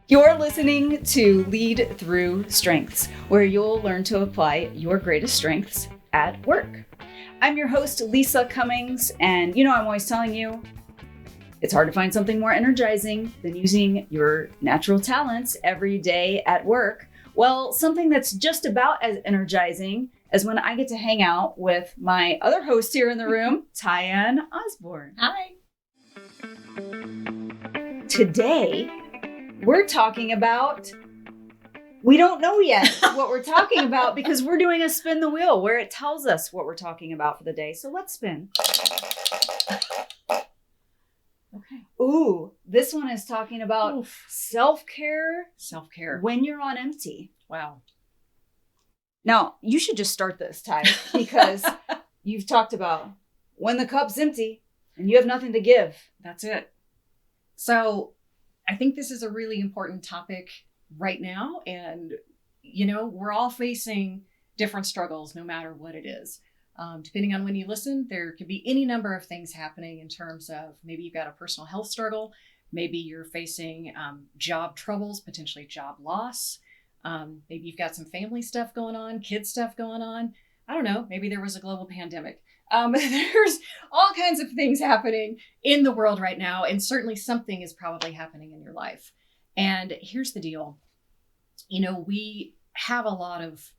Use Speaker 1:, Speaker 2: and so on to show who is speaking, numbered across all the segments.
Speaker 1: You're listening to Lead Through Strengths, where you'll learn to apply your greatest strengths at work. I'm your host, Lisa Cummings, and I'm always telling you, it's hard to find something more energizing than using your natural talents every day at work. Well, something that's just about as energizing as when I get to hang out with my other host here in the room, TyAnn Osborn.
Speaker 2: Hi.
Speaker 1: Today, we're talking about, we don't know yet what we're talking about because we're doing a spin the wheel where it tells us what we're talking about for the day. So let's spin.
Speaker 2: Okay.
Speaker 1: Ooh, this one is talking about self-care.
Speaker 2: Self-care.
Speaker 1: When you're on empty.
Speaker 2: Wow.
Speaker 1: Now, you should just start this, Ty, because you've talked about when the cup's empty and you have nothing to give.
Speaker 2: That's it. So I think this is a really important topic right now. And, we're all facing different struggles, no matter what it is. Depending on when you listen, there could be any number of things happening in terms of maybe you've got a personal health struggle. Maybe you're facing job troubles, potentially job loss. Maybe you've got some family stuff going on, kid stuff going on. I don't know. Maybe there was a global pandemic. There's all kinds of things happening in the world right now. And certainly something is probably happening in your life. And here's the deal. We have a lot of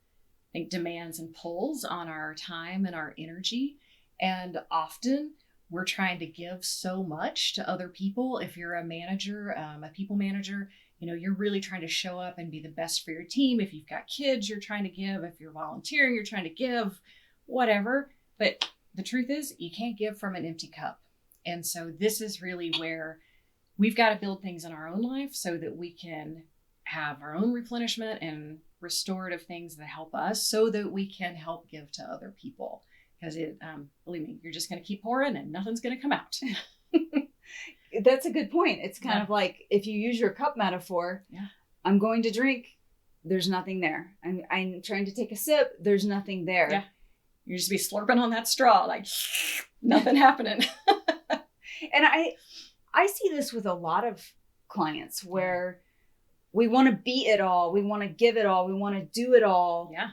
Speaker 2: demands and pulls on our time and our energy. And often we're trying to give so much to other people. If you're a manager, a people manager, you're really trying to show up and be the best for your team. If you've got kids, you're trying to give. If you're volunteering, you're trying to give, whatever. But the truth is, you can't give from an empty cup. And so this is really where we've got to build things in our own life so that we can have our own replenishment and restorative things that help us so that we can help give to other people. Because believe me, you're just going to keep pouring and nothing's going to come out.
Speaker 1: That's a good point. It's kind of like if you use your cup metaphor, I'm going to drink, there's nothing there. I'm trying to take a sip, there's nothing there.
Speaker 2: Yeah. You just be slurping on that straw, like nothing happening.
Speaker 1: And I see this with a lot of clients where we want to be it all. We want to give it all. We want to do it all.
Speaker 2: Yeah.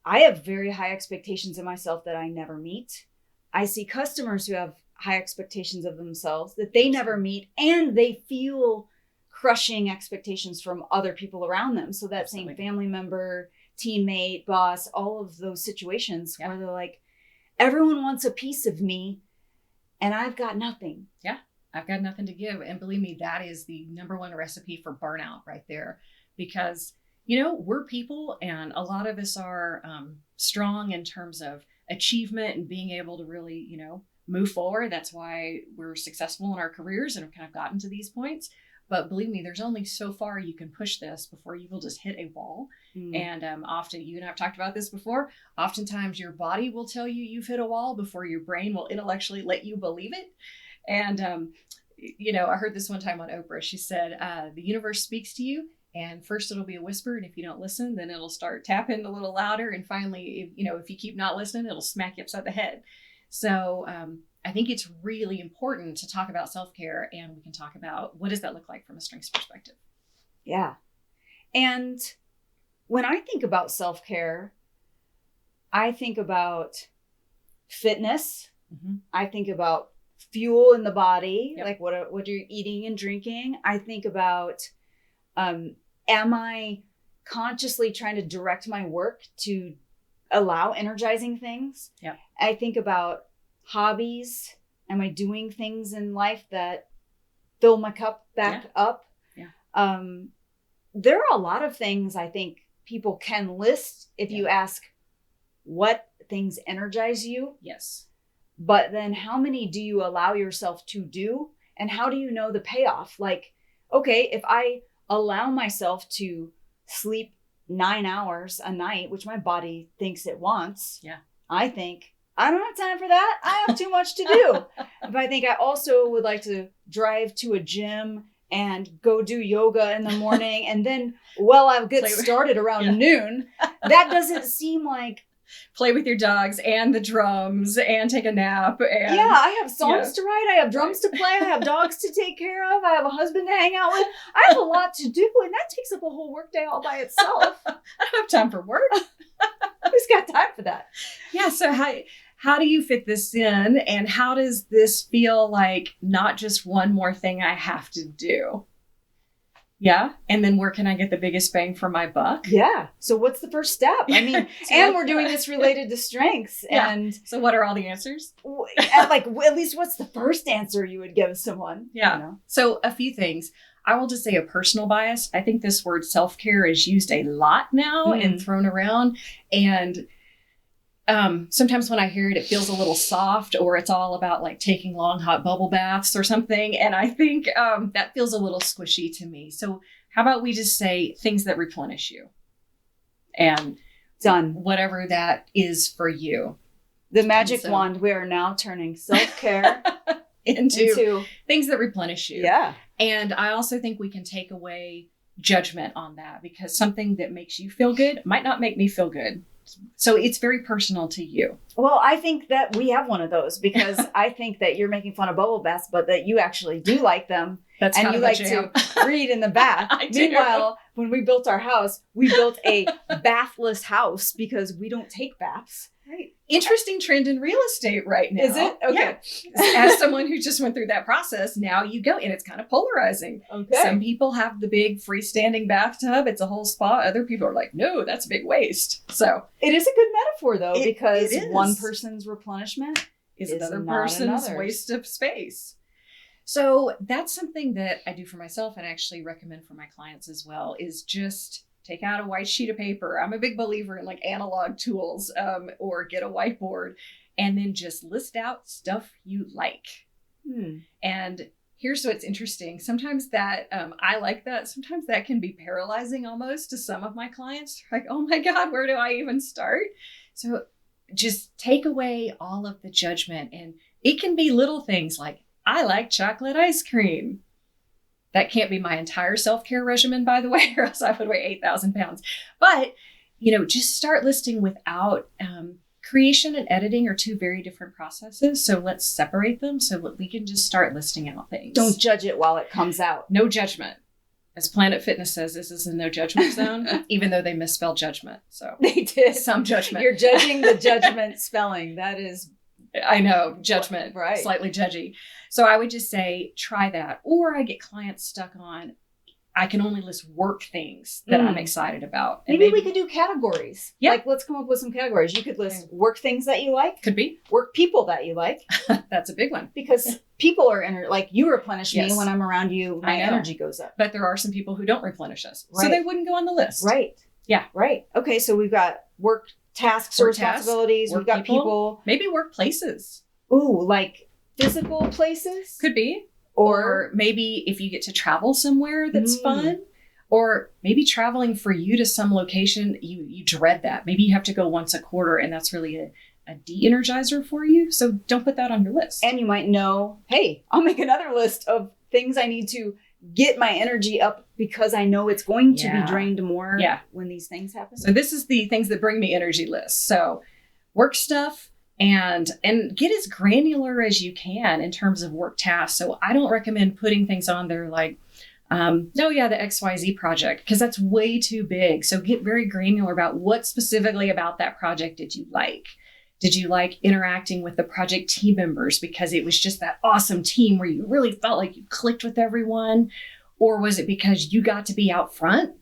Speaker 1: I have very high expectations of myself that I never meet. I see customers who have high expectations of themselves that they never meet, and they feel crushing expectations from other people around them. So that same family member, teammate, boss, all of those situations where they're like, everyone wants a piece of me and I've got nothing.
Speaker 2: Yeah, I've got nothing to give. And believe me, that is the number one recipe for burnout right there. Because, we're people and a lot of us are strong in terms of achievement and being able to really, move forward. That's why we're successful in our careers and have kind of gotten to these points. But believe me, there's only so far you can push this before you will just hit a wall. And often, you and I have talked about this before, oftentimes your body will tell you you've hit a wall before your brain will intellectually let you believe it. And, I heard this one time on Oprah. She said, the universe speaks to you. And first it'll be a whisper. And if you don't listen, then it'll start tapping a little louder. And finally, if you keep not listening, it'll smack you upside the head. So I think it's really important to talk about self-care, and we can talk about what does that look like from a strengths perspective.
Speaker 1: Yeah. And when I think about self-care, I think about fitness. Mm-hmm. I think about fuel in the body, like what you're eating and drinking. I think about, am I consciously trying to direct my work to allow energizing things?
Speaker 2: Yeah.
Speaker 1: I think about hobbies. Am I doing things in life that fill my cup back up?
Speaker 2: Yeah.
Speaker 1: There are a lot of things I think people can list if you ask what things energize you.
Speaker 2: Yes.
Speaker 1: But then how many do you allow yourself to do? And how do you know the payoff? Like, okay, if I allow myself to sleep 9 hours a night, which my body thinks it wants, I think, I don't have time for that. I have too much to do. But I think I also would like to drive to a gym and go do yoga in the morning. And then, I get started around noon. That doesn't seem like
Speaker 2: play with your dogs and the drums and take a nap. And
Speaker 1: yeah, I have songs to write. I have drums to play. I have dogs to take care of. I have a husband to hang out with. I have a lot to do, and that takes up a whole workday all by itself.
Speaker 2: I don't have time for work.
Speaker 1: Who's got time for that?
Speaker 2: Yeah. So how do you fit this in, and how does this feel like not just one more thing I have to do? Yeah. And then where can I get the biggest bang for my buck?
Speaker 1: Yeah. So what's the first step? I mean, and we're doing this related to strengths.
Speaker 2: Yeah.
Speaker 1: And
Speaker 2: so what are all the answers?
Speaker 1: At least what's the first answer you would give someone?
Speaker 2: Yeah.
Speaker 1: You know?
Speaker 2: So a few things. I will just say a personal bias. I think this word self-care is used a lot now and thrown around. And sometimes when I hear it, it feels a little soft, or it's all about like taking long hot bubble baths or something. And I think that feels a little squishy to me. So how about we just say things that replenish you, and
Speaker 1: done,
Speaker 2: whatever that is for you.
Speaker 1: The magic wand. We are now turning self-care into
Speaker 2: things that replenish you.
Speaker 1: Yeah.
Speaker 2: And I also think we can take away judgment on that, because something that makes you feel good might not make me feel good. So it's very personal to you.
Speaker 1: Well, I think that we have one of those, because I think that you're making fun of bubble baths, but that you actually do like them.
Speaker 2: That's
Speaker 1: and you like to read in the bath.
Speaker 2: I do.
Speaker 1: Meanwhile, when we built our house, we built a bathless house because we don't take baths.
Speaker 2: Right. Interesting trend in real estate right now.
Speaker 1: Is it? Okay.
Speaker 2: Yeah. As someone who just went through that process, now you go, and it's kind of polarizing.
Speaker 1: Okay.
Speaker 2: Some people have the big freestanding bathtub. It's a whole spa. Other people are like, no, that's a big waste. So
Speaker 1: it is a good metaphor, though, because
Speaker 2: it is.
Speaker 1: One person's replenishment
Speaker 2: is another person's waste of space. So that's something that I do for myself, and actually recommend for my clients as well, is just take out a white sheet of paper. I'm a big believer in like analog tools, or get a whiteboard, and then just list out stuff you like. And here's what's interesting. Sometimes that, I like that. Sometimes that can be paralyzing almost to some of my clients. Like, oh my God, where do I even start? So just take away all of the judgment. And it can be little things like, I like chocolate ice cream. That can't be my entire self-care regimen, by the way, or else I would weigh 8,000 pounds. But, just start listing without creation and editing are two very different processes. So let's separate them so that we can just start listing out things.
Speaker 1: Don't judge it while it comes out.
Speaker 2: No judgment. As Planet Fitness says, this is a no judgment zone, even though they misspelled judgment. So
Speaker 1: they did.
Speaker 2: Some judgment.
Speaker 1: You're judging the judgment spelling. That is...
Speaker 2: I know, judgment,
Speaker 1: right.
Speaker 2: Slightly judgy. So I would just say, try that. Or I get clients stuck on, I can only list work things that I'm excited about. And
Speaker 1: maybe we could do categories.
Speaker 2: Yeah.
Speaker 1: Like, let's come up with some categories. You could list work things that you like.
Speaker 2: Could be.
Speaker 1: Work people that you like.
Speaker 2: That's a big one.
Speaker 1: Because people are, like, you replenish me
Speaker 2: Yes.
Speaker 1: when I'm around you. My energy goes up.
Speaker 2: But there are some people who don't replenish us.
Speaker 1: Right.
Speaker 2: So they wouldn't go on the list.
Speaker 1: Right.
Speaker 2: Yeah.
Speaker 1: Right. Okay, so we've got work tasks or responsibilities. We've got people.
Speaker 2: Maybe workplaces.
Speaker 1: Ooh, like physical places?
Speaker 2: Could be.
Speaker 1: Or
Speaker 2: maybe if you get to travel somewhere that's fun. Or maybe traveling for you to some location, you dread that. Maybe you have to go once a quarter, and that's really a de-energizer for you. So don't put that on your list.
Speaker 1: And you might know, hey, I'll make another list of things I need to get my energy up, because I know it's going to be drained more when these things happen.
Speaker 2: So this is the things that bring me energy list. So work stuff, and get as granular as you can in terms of work tasks. So I don't recommend putting things on there like, the XYZ project, because that's way too big. So get very granular about what specifically about that project did you like? Did you like interacting with the project team members because it was just that awesome team where you really felt like you clicked with everyone? Or was it because you got to be out front?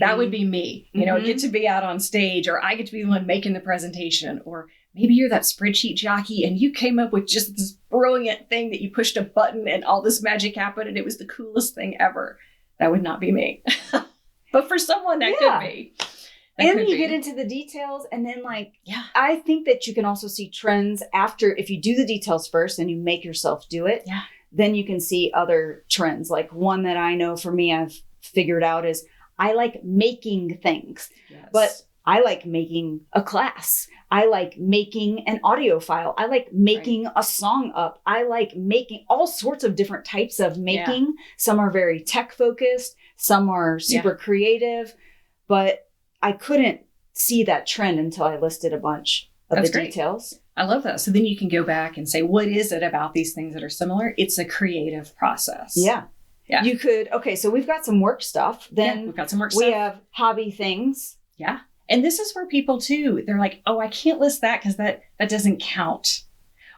Speaker 2: That would be me, get to be out on stage, or I get to be the one making the presentation. Or maybe you're that spreadsheet jockey and you came up with just this brilliant thing that you pushed a button and all this magic happened and it was the coolest thing ever. That would not be me. But for someone that could be.
Speaker 1: And you get into the details, and then I think that you can also see trends after, if you do the details first and you make yourself do it, then you can see other trends. Like one that I know for me, I've figured out is I like making things, but I like making a class. I like making an audio file. I like making a song up. I like making all sorts of different types of making. Yeah. Some are very tech focused. Some are super creative, but I couldn't see that trend until I listed a bunch of
Speaker 2: That's
Speaker 1: the
Speaker 2: great.
Speaker 1: details.
Speaker 2: I love that. So then you can go back and say, what is it about these things that are similar? It's a creative process.
Speaker 1: Yeah.
Speaker 2: Yeah.
Speaker 1: You could, okay, so we've got some work stuff. Then
Speaker 2: we've got some work
Speaker 1: we
Speaker 2: stuff.
Speaker 1: have hobby things.
Speaker 2: Yeah. And this is where people too, they're like, oh, I can't list that because that doesn't count.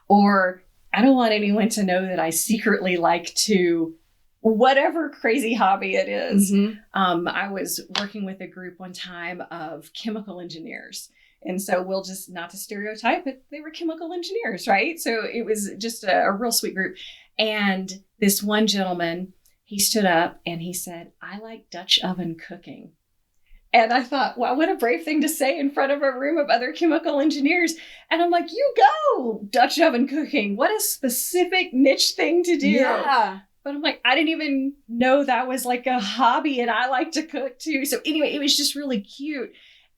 Speaker 2: Or I don't want anyone to know that I secretly like to whatever crazy hobby it is.
Speaker 1: Mm-hmm.
Speaker 2: I was working with a group one time of chemical engineers. And so we'll just, not to stereotype, but they were chemical engineers, right? So it was just a real sweet group. And this one gentleman, he stood up and he said, I like Dutch oven cooking. And I thought, wow, what a brave thing to say in front of a room of other chemical engineers. And I'm like, you go, Dutch oven cooking. What a specific niche thing to do.
Speaker 1: Yeah.
Speaker 2: But I'm like, I didn't even know that was like a hobby and I like to cook too. So anyway, it was just really cute.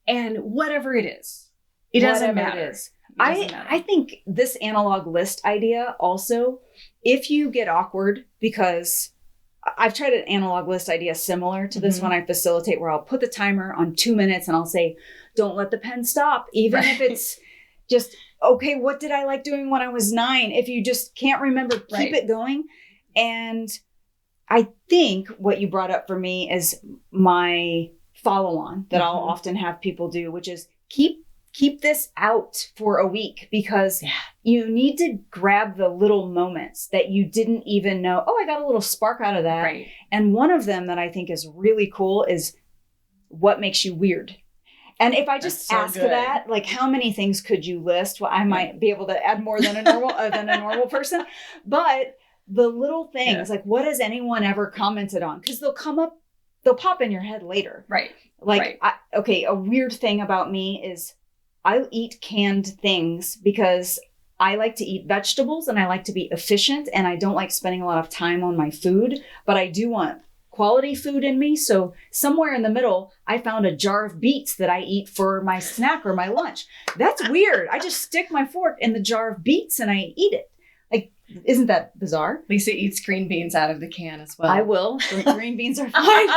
Speaker 2: And whatever it is, it doesn't matter.
Speaker 1: It is. I think this analog list idea also, if you get awkward, because I've tried an analog list idea similar to this one I facilitate, where I'll put the timer on 2 minutes and I'll say, don't let the pen stop, even if it's just, okay, what did I like doing when I was 9? If you just can't remember, keep it going. And I think what you brought up for me is my follow-on that I'll often have people do, which is keep this out for a week, because you need to grab the little moments that you didn't even know. Oh, I got a little spark out of that.
Speaker 2: Right.
Speaker 1: And one of them that I think is really cool is what makes you weird. And if I just ask that, like, how many things could you list? Well, I might be able to add more than a normal person, but the little things, like, what has anyone ever commented on? Because they'll pop in your head later.
Speaker 2: Right.
Speaker 1: Like, a weird thing about me is I eat canned things because I like to eat vegetables and I like to be efficient, and I don't like spending a lot of time on my food, but I do want quality food in me. So somewhere in the middle, I found a jar of beets that I eat for my snack or my lunch. That's weird. I just stick my fork in the jar of beets and I eat it. Like, isn't that bizarre?
Speaker 2: Lisa eats green beans out of the can as well.
Speaker 1: I will. Green beans are fine.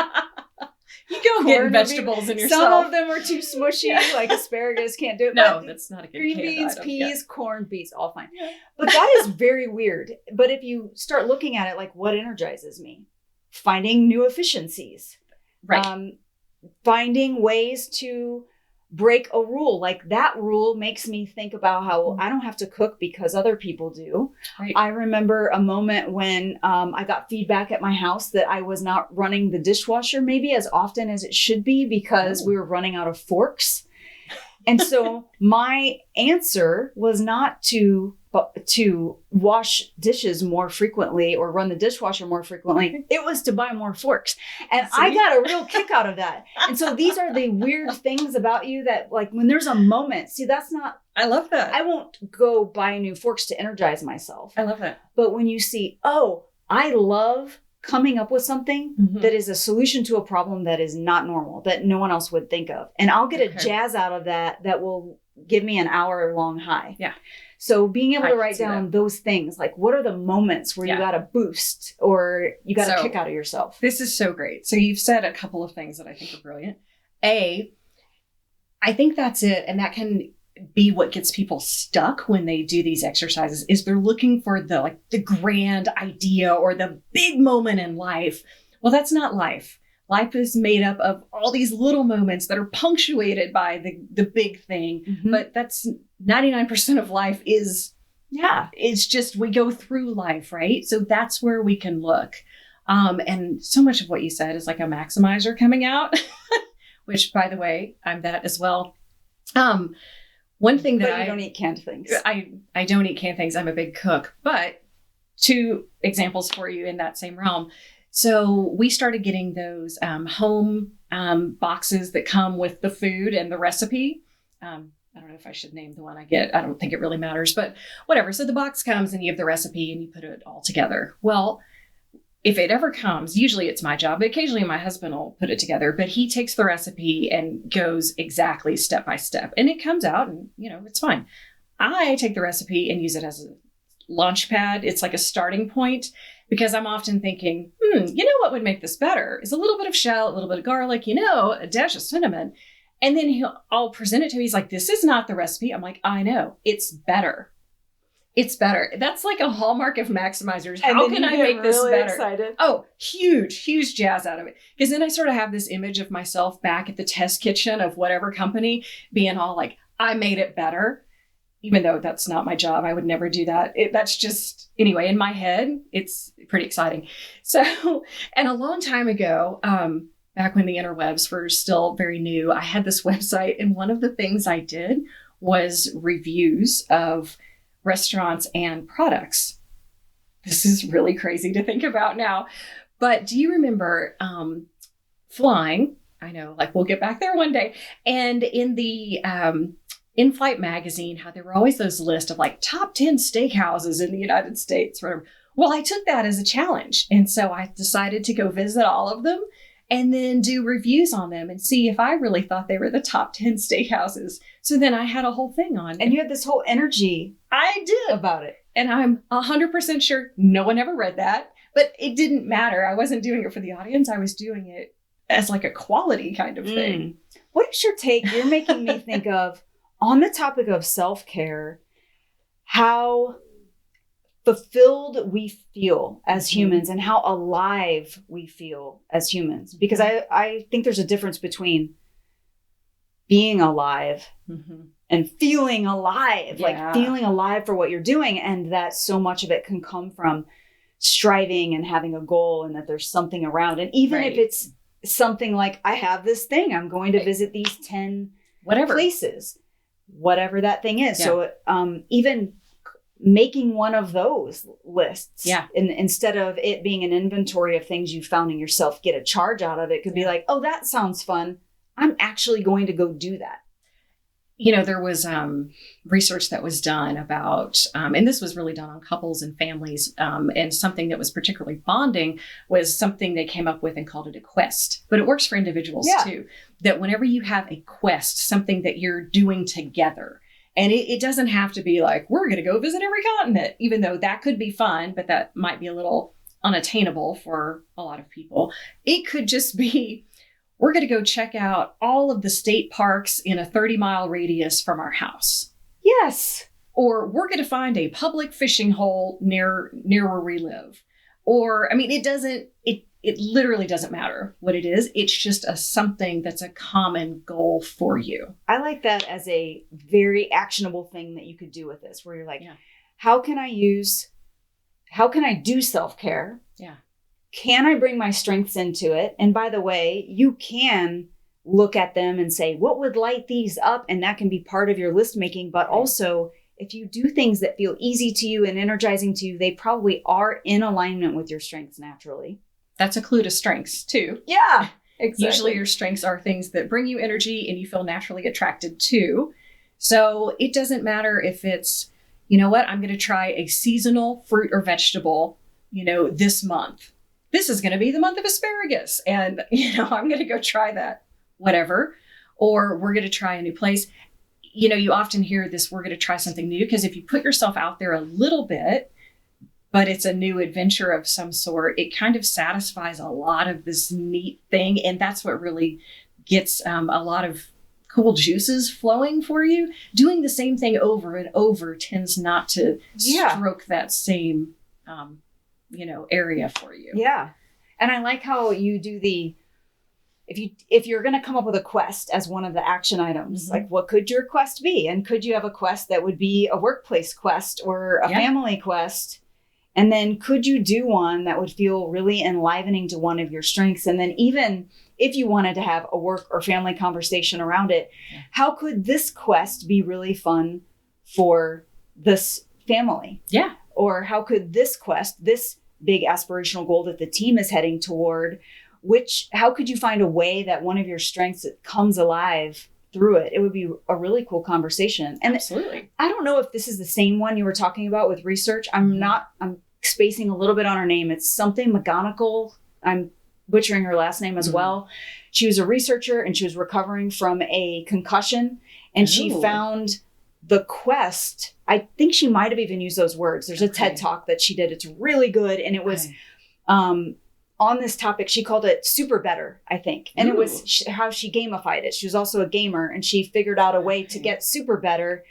Speaker 2: You go get vegetables in yourself.
Speaker 1: Some of them are too smushy, like asparagus can't do it.
Speaker 2: No, that's not a good
Speaker 1: green beans,
Speaker 2: item.
Speaker 1: peas, corn, beets, all fine. Yeah. But that is very weird. But if you start looking at it, like, what energizes me? Finding new efficiencies.
Speaker 2: Right.
Speaker 1: Finding ways to break a rule. Like, that rule makes me think about how I don't have to cook because other people do. Right. I remember a moment when I got feedback at my house that I was not running the dishwasher maybe as often as it should be because we were running out of forks. And so my answer was not to wash dishes more frequently or run the dishwasher more frequently. It was to buy more forks. And I got a real kick out of that. And so these are the weird things about you that, like, when there's a moment, that's not,
Speaker 2: I love that.
Speaker 1: I won't go buy new forks to energize myself.
Speaker 2: I love that.
Speaker 1: But when you see, I love coming up with something that is a solution to a problem that is not normal, that no one else would think of. And I'll get a jazz out of that will give me an hour-long high.
Speaker 2: Yeah.
Speaker 1: So being able to write down those things, like, what are the moments where you got a boost or you got a kick out of yourself?
Speaker 2: This is so great. So you've said a couple of things that I think are brilliant. I think that's it. And that can be what gets people stuck when they do these exercises, is they're looking for the grand idea or the big moment in life. Well, that's not life. Life is made up of all these little moments that are punctuated by the big thing. But that's 99% of life is, it's just, we go through life, right? So that's where we can look. And so much of what you said is like a maximizer coming out, which, by the way, I'm that as well. One thing that
Speaker 1: you don't eat canned things.
Speaker 2: I don't eat canned things. I'm a big cook. But 2 examples for you in that same realm. So we started getting those home boxes that come with the food and the recipe. I don't know if I should name the one I get. I don't think it really matters, but whatever. So the box comes and you have the recipe and you put it all together. Well, if it ever comes, usually it's my job. Occasionally my husband will put it together, but he takes the recipe and goes exactly step by step. And it comes out and, it's fine. I take the recipe and use it as a launch pad. It's like a starting point, because I'm often thinking, what would make this better is a little bit of shallot, a little bit of garlic, a dash of cinnamon. And then I'll present it to him. He's like, this is not the recipe. I'm like, I know. It's better. It's better. That's like a hallmark of maximizers. How can I make this better?
Speaker 1: Excited.
Speaker 2: Oh, huge jazz out of it. Because then I sort of have this image of myself back at the test kitchen of whatever company being all like, I made it better. Even though that's not my job. I would never do that. That's just, anyway, in my head, it's pretty exciting. So, and a long time ago, back when the interwebs were still very new, I had this website, and one of the things I did was reviews of restaurants and products. This is really crazy to think about now. But do you remember flying? I know, like we'll get back there one day. And in the in-flight magazine, how there were always those lists of like top 10 steakhouses in the United States. Well, I took that as a challenge. And so I decided to go visit all of them and then do reviews on them and see if I really thought they were the top 10 steakhouses. So then I had a whole thing on.
Speaker 1: And you had this whole energy
Speaker 2: I did
Speaker 1: about it.
Speaker 2: And I'm 100% sure no one ever read that, but it didn't matter. I wasn't doing it for the audience. I was doing it as like a quality kind of thing.
Speaker 1: What is your take? You're making me think of, on the topic of self-care, how fulfilled we feel as humans and how alive we feel as humans. Because I think there's a difference between being alive and feeling alive, like feeling alive for what you're doing. And that so much of it can come from striving and having a goal, and that there's something around. And even if it's something like, I have this thing, I'm going to visit these 10 places, whatever that thing is. So even making one of those lists, instead of it being an inventory of things you found in yourself, get a charge out of it, could be like, oh, that sounds fun. I'm actually going to go do that.
Speaker 2: You know, there was research that was done about, and this was really done on couples and families, and something that was particularly bonding was something they came up with and called it a quest. But it works for individuals too, that whenever you have a quest, something that you're doing together, and it doesn't have to be like, we're going to go visit every continent, even though that could be fun, but that might be a little unattainable for a lot of people. It could just be, we're going to go check out all of the state parks in a 30-mile radius from our house.
Speaker 1: Yes.
Speaker 2: Or we're going to find a public fishing hole near where we live. Or, I mean, it literally doesn't matter what it is. It's just something that's a common goal for you.
Speaker 1: I like that as a very actionable thing that you could do with this, where you're like, how can I do self-care?
Speaker 2: Yeah.
Speaker 1: Can I bring my strengths into it? And by the way, you can look at them and say, what would light these up? And that can be part of your list making. But also, if you do things that feel easy to you and energizing to you, they probably are in alignment with your strengths naturally.
Speaker 2: That's a clue to strengths too.
Speaker 1: Yeah, exactly.
Speaker 2: Usually your strengths are things that bring you energy and you feel naturally attracted to. So it doesn't matter if it's, you know what, I'm going to try a seasonal fruit or vegetable, this month. This is going to be the month of asparagus. And, I'm going to go try that, whatever. Or we're going to try a new place. You often hear this, we're going to try something new, because if you put yourself out there a little bit, but it's a new adventure of some sort, it kind of satisfies a lot of this neat thing. And that's what really gets a lot of cool juices flowing for you. Doing the same thing over and over tends not to stroke that same area for you.
Speaker 1: Yeah. And I like how you do if you're going to come up with a quest as one of the action items, like what could your quest be? And could you have a quest that would be a workplace quest or a family quest? And then could you do one that would feel really enlivening to one of your strengths? And then even if you wanted to have a work or family conversation around it, how could this quest be really fun for this family?
Speaker 2: Yeah.
Speaker 1: Or how could this quest, this big aspirational goal that the team is heading toward, how could you find a way that one of your strengths comes alive through it? It would be a really cool conversation. And
Speaker 2: absolutely.
Speaker 1: I don't know if this is the same one you were talking about with research. I'm spacing a little bit on her name. It's something McGonigal. I'm butchering her last name as well. She was a researcher and she was recovering from a concussion, and she found the quest. I think she might have even used those words. There's a TED talk that she did. It's really good. And it was on this topic. She called it super better, I think. And it was how she gamified it, super better, I think. And it was how she gamified it. She was also a gamer, and she figured out a way to get super better,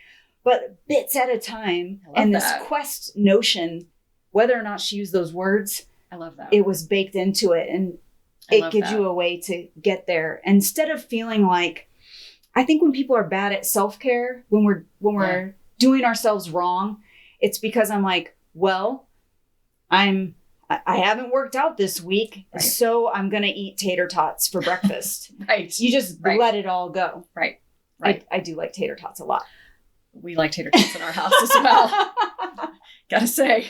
Speaker 1: but bits at a time. And this quest notion, whether or not she used those words,
Speaker 2: I love that.
Speaker 1: It was baked into it. And it gives you a way to get there. Instead of feeling like, I think when people are bad at self-care, when we're doing ourselves wrong, it's because I'm like, well, I haven't worked out this week, so I'm going to eat tater tots for breakfast. You just let it all go. I do like tater tots a lot.
Speaker 2: We like tater tots in our house as well. Gotta say,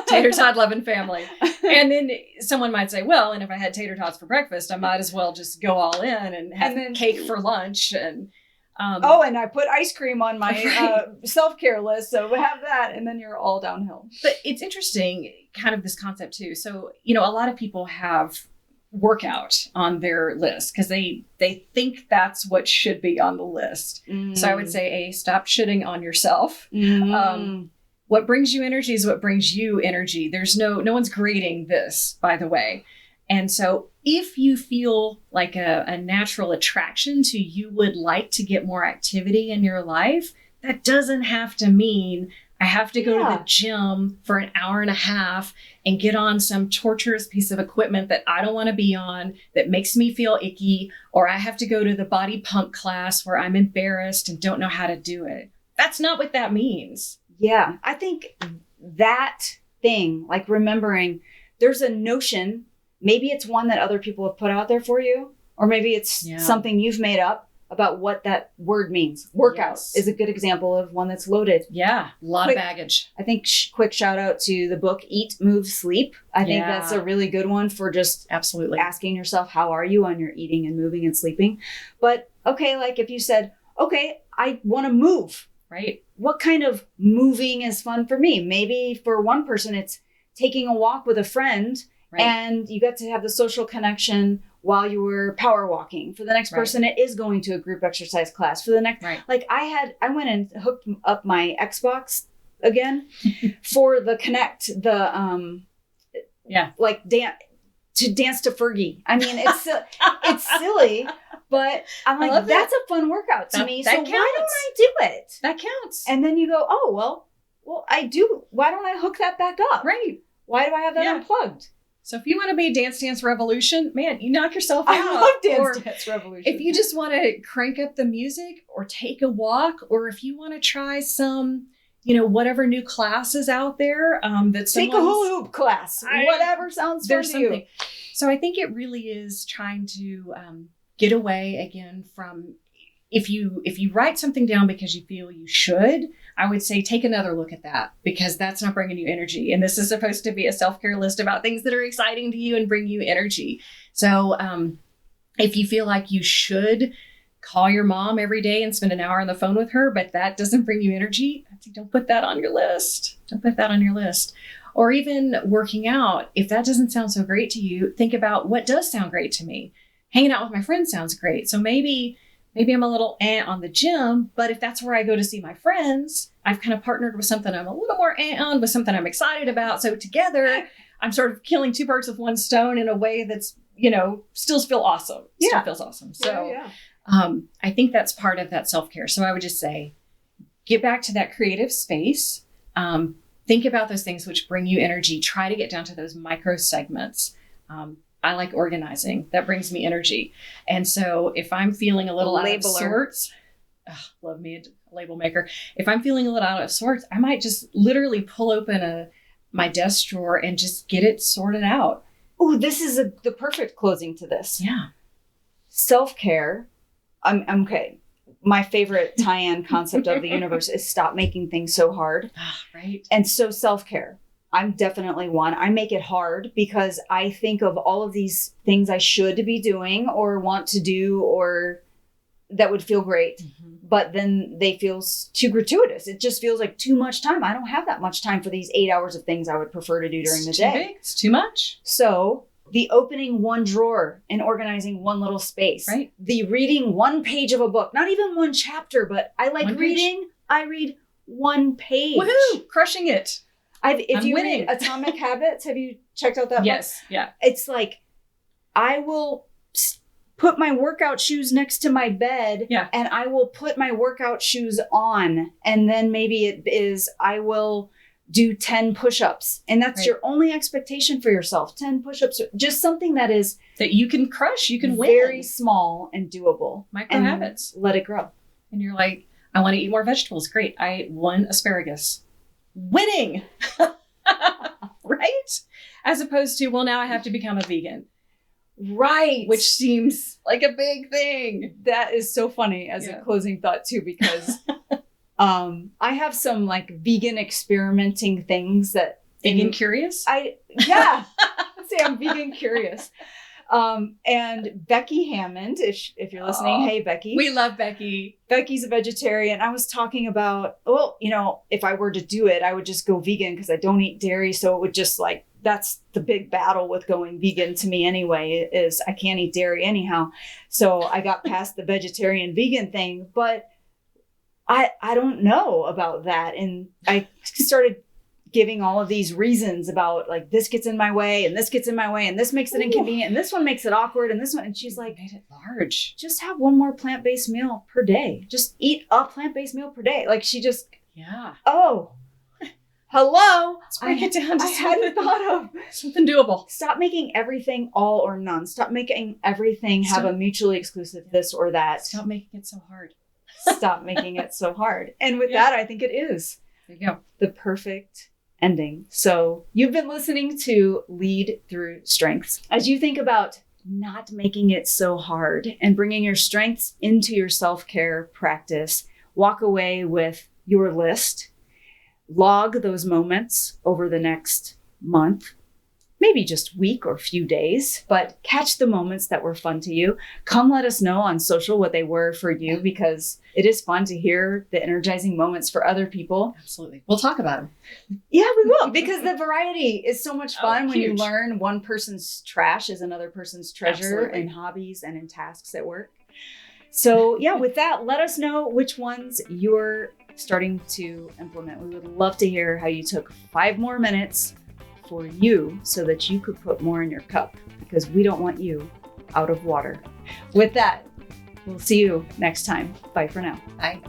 Speaker 2: tater tot loving family. And then someone might say, well, and if I had tater tots for breakfast, I might as well just go all in and have cake for lunch. And
Speaker 1: and I put ice cream on my self-care list, so have that, and then you're all downhill.
Speaker 2: But it's interesting, kind of this concept too. So, a lot of people have workout on their list because they think that's what should be on the list. So I would say, stop shitting on yourself. What brings you energy is what brings you energy. There's no one's grading this, by the way. And so if you feel like a natural attraction to, you would like to get more activity in your life, that doesn't have to mean I have to go to the gym for an hour and a half and get on some torturous piece of equipment that I don't want to be on, that makes me feel icky, or I have to go to the body pump class where I'm embarrassed and don't know how to do it. That's not what that means.
Speaker 1: Yeah, I think that thing, like remembering there's a notion, maybe it's one that other people have put out there for you, or maybe it's something you've made up about what that word means. Workout is a good example of one that's loaded.
Speaker 2: Yeah, a lot of baggage.
Speaker 1: I think quick shout out to the book, Eat, Move, Sleep. I think that's a really good one for just
Speaker 2: absolutely
Speaker 1: asking yourself, how are you on your eating and moving and sleeping? But okay, like if you said, okay, I want to move.
Speaker 2: Right.
Speaker 1: What kind of moving is fun for me? Maybe for one person, it's taking a walk with a friend and you got to have the social connection while you were power walking. For the next person, it is going to a group exercise class. For the next, like I went and hooked up my Xbox again for the Connect, to dance to Fergie. I mean, it's silly. But I'm like, that's a fun workout to me. So why don't I do it?
Speaker 2: That counts.
Speaker 1: And then you go, oh, well, I do. Why don't I hook that back up?
Speaker 2: Right.
Speaker 1: Why do I have that unplugged?
Speaker 2: So if you want to be Dance Dance Revolution, man, you knock yourself out.
Speaker 1: I love Dance Revolution.
Speaker 2: If you just want to crank up the music or take a walk, or if you want to try some, whatever new classes out there,
Speaker 1: take a hula hoop class, whatever sounds fun to you.
Speaker 2: So I think it really is trying to get away again from, if you write something down because you feel you should, I would say take another look at that, because that's not bringing you energy. And this is supposed to be a self-care list about things that are exciting to you and bring you energy. So if you feel like you should call your mom every day and spend an hour on the phone with her, but that doesn't bring you energy, I'd say don't put that on your list. Don't put that on your list. Or even working out, if that doesn't sound so great to you, think about what does sound great to me. Hanging out with my friends sounds great. So maybe I'm a little on the gym, but if that's where I go to see my friends, I've kind of partnered with something I'm a little more on, with something I'm excited about. So together, I'm sort of killing two birds with one stone in a way that's, still feel awesome. Still feels awesome. So I think that's part of that self-care. So I would just say, get back to that creative space. Think about those things which bring you energy. Try to get down to those micro segments. I like organizing. That brings me energy. And so if I'm feeling a little out of sorts, love me a label maker. If I'm feeling a little out of sorts, I might just literally pull open my desk drawer and just get it sorted out.
Speaker 1: Oh, this is the perfect closing to this.
Speaker 2: Yeah.
Speaker 1: Self-care. I'm okay. My favorite TyAnn concept of the universe is stop making things so hard.
Speaker 2: Right.
Speaker 1: And so self-care. I'm definitely one. I make it hard because I think of all of these things I should be doing or want to do or that would feel great. Mm-hmm. But then they feel too gratuitous. It just feels like too much time. I don't have that much time for these 8 hours of things I would prefer to do during the day.
Speaker 2: Big. It's too much.
Speaker 1: So the opening one drawer and organizing one little space.
Speaker 2: Right.
Speaker 1: The reading one page of a book. Not even one chapter, but I like reading. I read one page.
Speaker 2: Woohoo! Crushing it.
Speaker 1: If
Speaker 2: I'm
Speaker 1: you
Speaker 2: winning.
Speaker 1: read Atomic Habits, have you checked out that book?
Speaker 2: Yes. Yeah.
Speaker 1: It's like, I will put my workout shoes next to my bed,
Speaker 2: Yeah.
Speaker 1: and I will put my workout shoes on. And then maybe it is, I will do 10 push-ups. And that's
Speaker 2: Right.
Speaker 1: your only expectation for yourself. 10 push-ups, just something that is
Speaker 2: That you can crush, you can
Speaker 1: very
Speaker 2: win.
Speaker 1: small and doable.
Speaker 2: Micro
Speaker 1: And
Speaker 2: habits.
Speaker 1: let it grow.
Speaker 2: And you're like, I want to eat more vegetables. Great. I ate 1 asparagus. Winning. Right? As opposed to, well, now I have to become a vegan.
Speaker 1: Right.
Speaker 2: Which seems like a big thing.
Speaker 1: That is so funny as
Speaker 2: Yeah.
Speaker 1: a closing thought too, because I have some like vegan experimenting things that
Speaker 2: Vegan curious?
Speaker 1: Let's say I'm vegan curious. And Becky Hammond, if you're listening, hey Becky.
Speaker 2: We love Becky.
Speaker 1: Becky's a vegetarian. I was talking about, well, if I were to do it, I would just go vegan because I don't eat dairy. So it would just like, that's the big battle with going vegan to me anyway, is I can't eat dairy anyhow. So I got past the vegetarian vegan thing, but I don't know about that. And I started giving all of these reasons about like, this gets in my way and this gets in my way and this makes it inconvenient and this one makes it awkward and this one. And she's like,
Speaker 2: Made it large.
Speaker 1: just have one more plant-based meal per day. Just eat a plant-based meal per day. Like she just,
Speaker 2: Yeah.
Speaker 1: hello.
Speaker 2: Let's break it down to
Speaker 1: I hadn't thought of
Speaker 2: something doable.
Speaker 1: Stop making everything all or none. Stop making everything have a mutually exclusive this or that.
Speaker 2: Stop making it so hard.
Speaker 1: Stop making it so hard. And with
Speaker 2: Yeah.
Speaker 1: that, I think it is
Speaker 2: There you go.
Speaker 1: the perfect ending. So you've been listening to Lead Through Strengths. As you think about not making it so hard and bringing your strengths into your self-care practice, walk away with your list, log those moments over the next month, maybe just week or few days, but catch the moments that were fun to you. Come let us know on social what they were for you, because it is fun to hear the energizing moments for other people.
Speaker 2: Absolutely. We'll talk about them.
Speaker 1: Yeah, we will, because the variety is so much fun when you
Speaker 2: huge.
Speaker 1: learn one person's trash is another person's treasure
Speaker 2: Absolutely.
Speaker 1: in hobbies and in tasks at work. So yeah, with that, let us know which ones you're starting to implement. We would love to hear how you took 5 more minutes for you so that you could put more in your cup, because we don't want you out of water. With that, we'll see you next time. Bye for now.
Speaker 2: Bye.